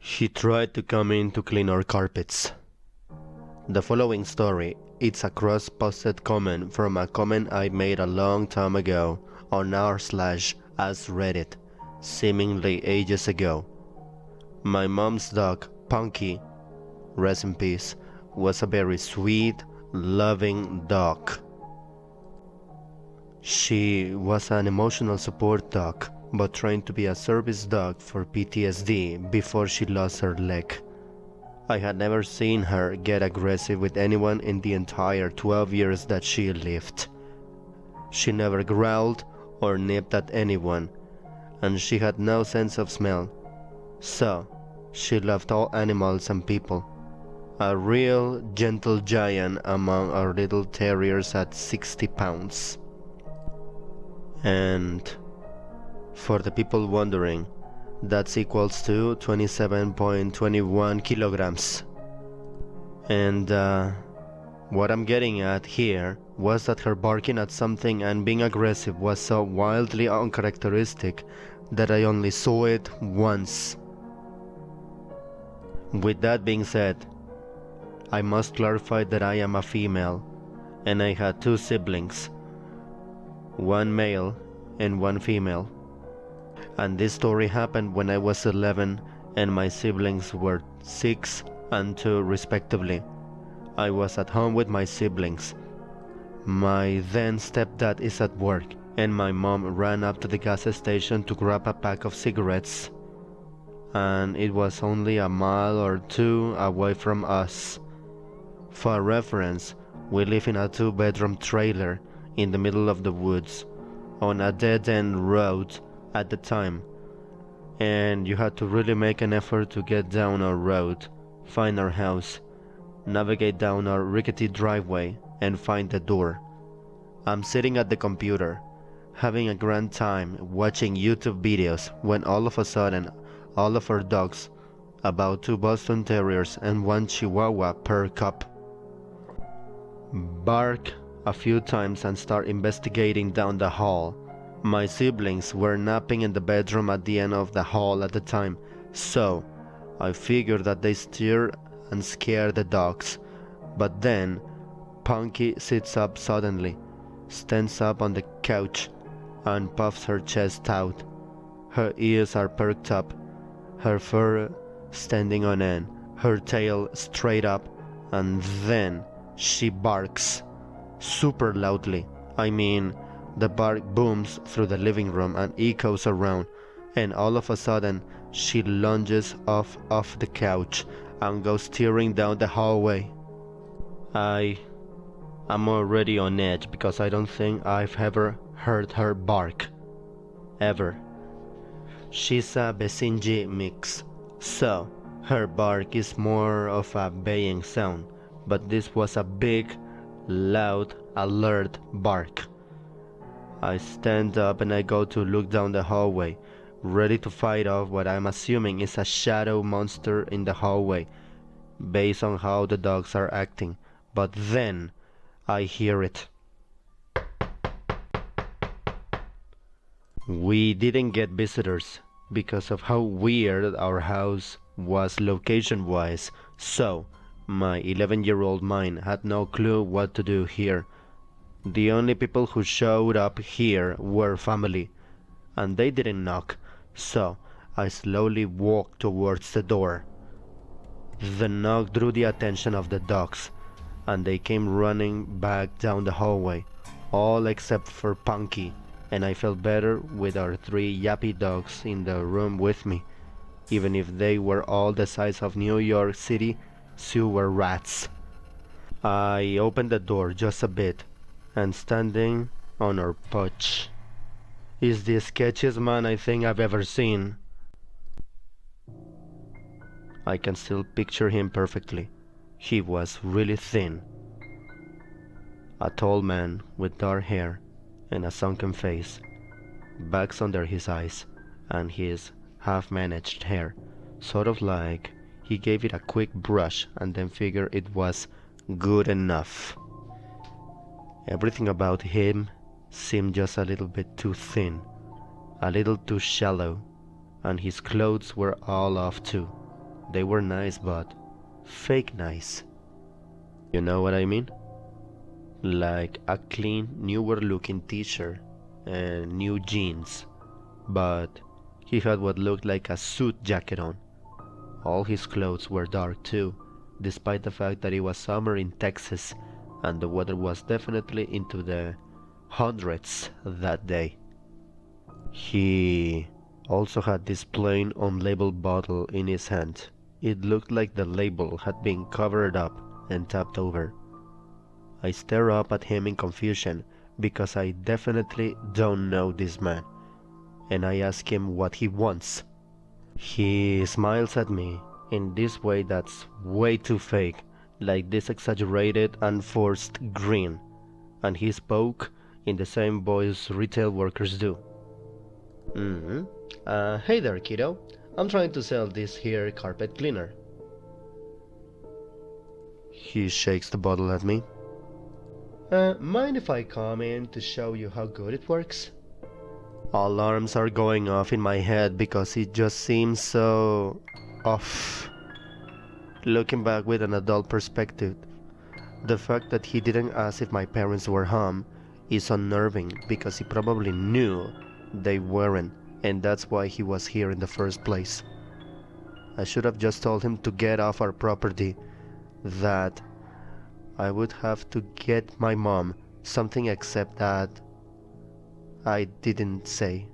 He tried to come in to clean our carpets. The following story, it's a cross-posted comment from a comment I made a long time ago on r/as Reddit, seemingly ages ago. My mom's dog, Punky, rest in peace, was a very sweet, loving dog. She was an emotional support dog, but trying to be a service dog for PTSD before she lost her leg. I had never seen her get aggressive with anyone in the entire 12 years that she lived. She never growled or nipped at anyone, and she had no sense of smell. So, she loved all animals and people. A real gentle giant among our little terriers at 60 pounds. And for the people wondering, that's equals to 27.21 kilograms. And what I'm getting at here was that her barking at something and being aggressive was so wildly uncharacteristic that I only saw it once. With that being said, I must clarify that I am a female, and I had two siblings, one male and one female. And this story happened when I was 11 and my siblings were 6 and 2 respectively. I was at home with my siblings. My then stepdad is at work, and my mom ran up to the gas station to grab a pack of cigarettes. And it was only a mile or two away from us. For reference, we live in a 2-bedroom trailer in the middle of the woods, on a dead-end road at the time, and you had to really make an effort to get down our road, find our house, navigate down our rickety driveway, and find the door. I'm sitting at the computer, having a grand time watching YouTube videos when all of a sudden, all of our dogs, about 2 Boston Terriers and 1 Chihuahua, perk up, bark a few times and start investigating down the hall. My siblings were napping in the bedroom at the end of the hall at the time, so I figured that they stir and scare the dogs. But then Punky sits up suddenly, stands up on the couch, and puffs her chest out. Her ears are perked up, her fur standing on end, her tail straight up, and then she barks. Super loudly. I mean, the bark booms through the living room and echoes around, and all of a sudden she lunges off the couch and goes tearing down the hallway. I'm already on edge because I don't think I've ever heard her bark. Ever. She's a Basenji mix, so her bark is more of a baying sound, but this was a big, loud, alert bark. I stand up and I go to look down the hallway, ready to fight off what I'm assuming is a shadow monster in the hallway, based on how the dogs are acting. But then I hear it. We didn't get visitors because of how weird our house was location-wise, so my 11-year-old mind had no clue what to do here. The only people who showed up here were family, and they didn't knock, so I slowly walked towards the door. The knock drew the attention of the dogs, and they came running back down the hallway, all except for Punky, and I felt better with our 3 yappy dogs in the room with me, even if they were all the size of New York City sewer rats. I opened the door just a bit, and standing on our porch is the sketchiest man I think I've ever seen. I can still picture him perfectly. He was really thin. A tall man with dark hair and a sunken face, bags under his eyes, and his half-managed hair, sort of like he gave it a quick brush and then figured it was good enough. Everything about him seemed just a little bit too thin, a little too shallow, and his clothes were all off too. They were nice, but fake nice. You know what I mean? Like a clean, newer looking t-shirt and new jeans, but he had what looked like a suit jacket on. All his clothes were dark too, despite the fact that it was summer in Texas and the weather was definitely into the hundreds that day. He also had this plain unlabeled bottle in his hand. It looked like the label had been covered up and tapped over. I stare up at him in confusion because I definitely don't know this man, and I ask him what he wants. He smiles at me in this way that's way too fake, like this exaggerated and forced grin, and he spoke in the same voice retail workers do. Hey there, kiddo. I'm trying to sell this here carpet cleaner. He shakes the bottle at me. Mind if I come in to show you how good it works? Alarms are going off in my head because it just seems so off. Looking back with an adult perspective, the fact that he didn't ask if my parents were home is unnerving because he probably knew they weren't, and that's why he was here in the first place. I should have just told him to get off our property, that I would have to get my mom, something except that I didn't say.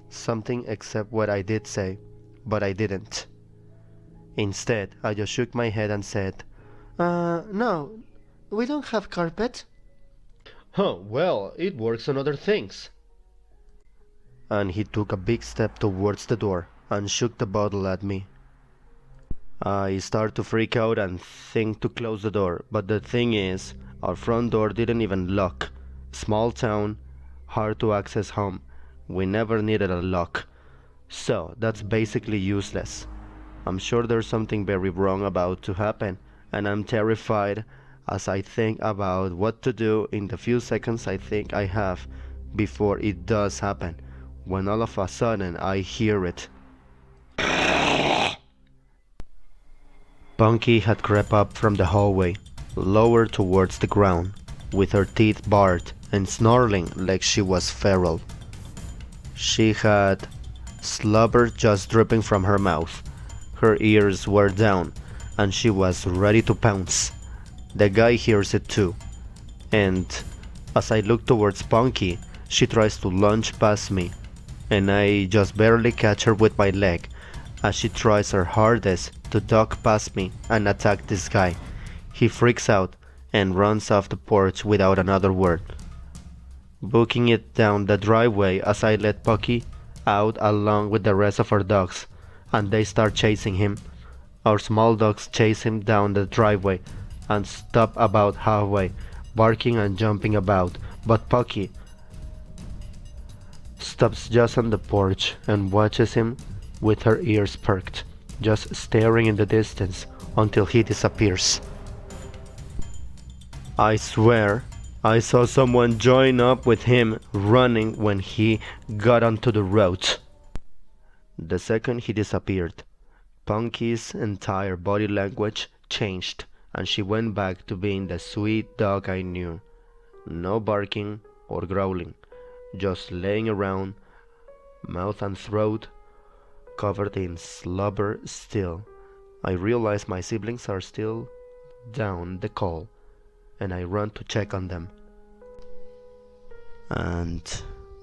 Something except what I did say, but I didn't. Instead, I just shook my head and said, no, we don't have carpet. Oh, well, it works on other things. And he took a big step towards the door and shook the bottle at me. I start to freak out and think to close the door, but the thing is, our front door didn't even lock. Small town, hard to access home. We never needed a lock. So that's basically useless. I'm sure there's something very wrong about to happen, and I'm terrified as I think about what to do in the few seconds I think I have before it does happen, when all of a sudden I hear it. Punky had crept up from the hallway, lower towards the ground, with her teeth bared and snarling like she was feral. She had slobber just dripping from her mouth. Her ears were down, and she was ready to pounce. The guy hears it too, and as I look towards Punky, she tries to lunge past me, and I just barely catch her with my leg as she tries her hardest to duck past me and attack this guy. He freaks out and runs off the porch without another word, booking it down the driveway as I let Punky out along with the rest of our dogs, and they start chasing him. Our small dogs chase him down the driveway and stop about halfway, barking and jumping about, but Punky stops just on the porch and watches him with her ears perked, just staring in the distance until he disappears. I swear I saw someone join up with him running when he got onto the road. The second he disappeared, Punky's entire body language changed, and she went back to being the sweet dog I knew. No barking or growling, just laying around, mouth and throat covered in slobber still. I realize my siblings are still down the call, and I run to check on them. And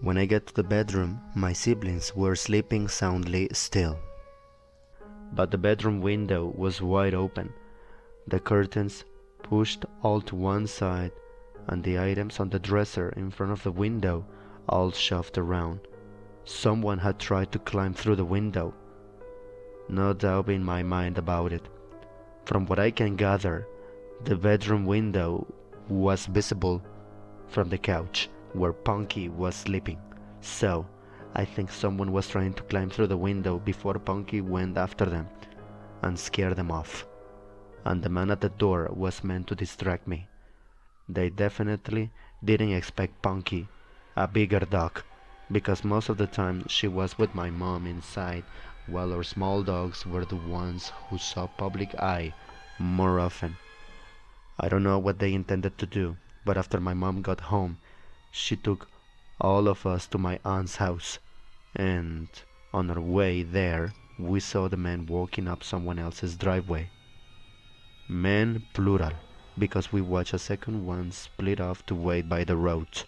when I get to the bedroom, my siblings were sleeping soundly still. But the bedroom window was wide open, the curtains pushed all to one side, and the items on the dresser in front of the window all shoved around. Someone had tried to climb through the window. No doubt in my mind about it. From what I can gather, the bedroom window was visible from the couch where Punky was sleeping. So, I think someone was trying to climb through the window before Punky went after them and scared them off. And the man at the door was meant to distract me. They definitely didn't expect Punky, a bigger dog, because most of the time she was with my mom inside, while our small dogs were the ones who saw public eye more often. I don't know what they intended to do, but after my mom got home, she took all of us to my aunt's house, and on our way there, we saw the man walking up someone else's driveway. Men plural, because we watched a second one split off to wait by the road.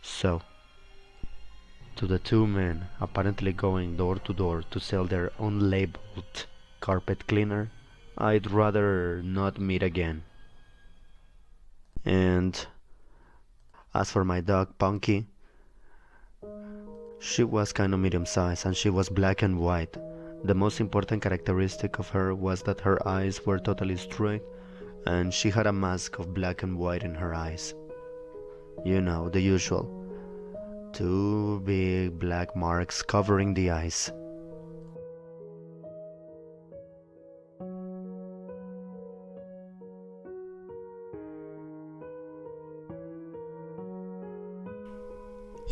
So, to the two men apparently going door to door to sell their unlabeled carpet cleaner, I'd rather not meet again. And as for my dog Punky, she was kind of medium sized and she was black and white. The most important characteristic of her was that her eyes were totally straight and she had a mask of black and white in her eyes. You know, the usual. Two big black marks covering the eyes.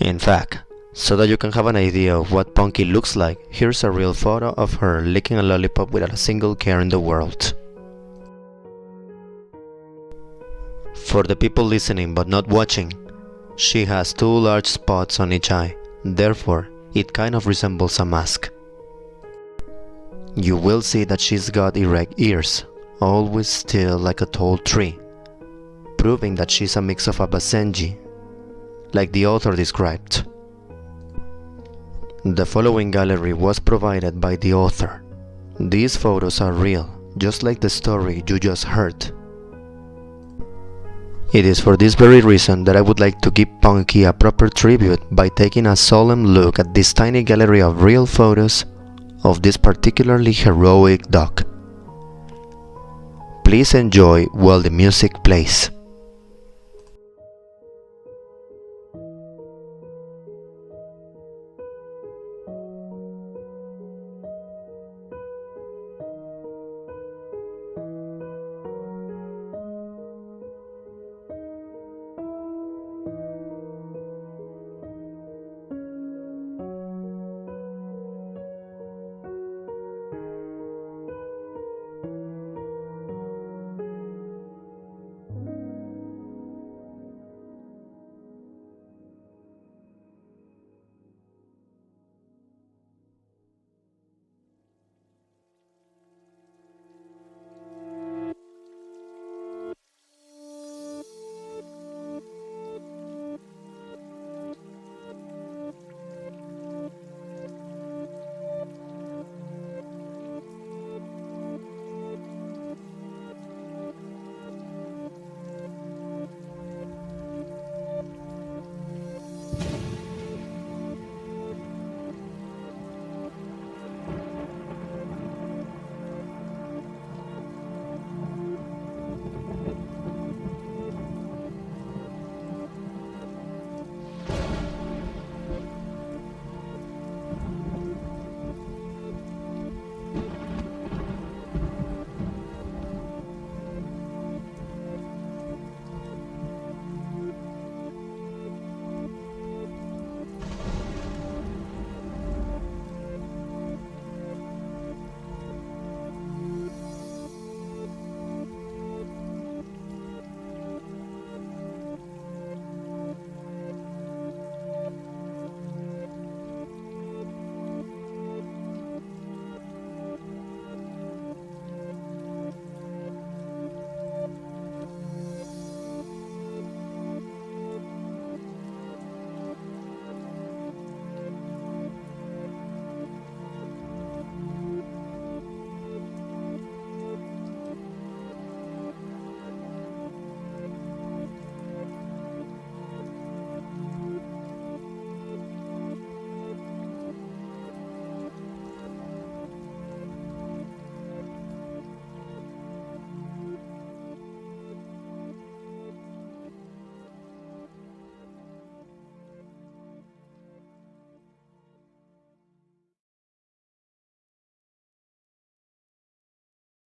In fact, so that you can have an idea of what Punky looks like, here's a real photo of her licking a lollipop without a single care in the world. For the people listening but not watching, she has two large spots on each eye, therefore it kind of resembles a mask. You will see that she's got erect ears, always still like a tall tree, proving that she's a mix of a Basenji, like the author described. The following gallery was provided by the author. These photos are real, just like the story you just heard. It is for this very reason that I would like to give Punky a proper tribute by taking a solemn look at this tiny gallery of real photos of this particularly heroic dog. Please enjoy while the music plays.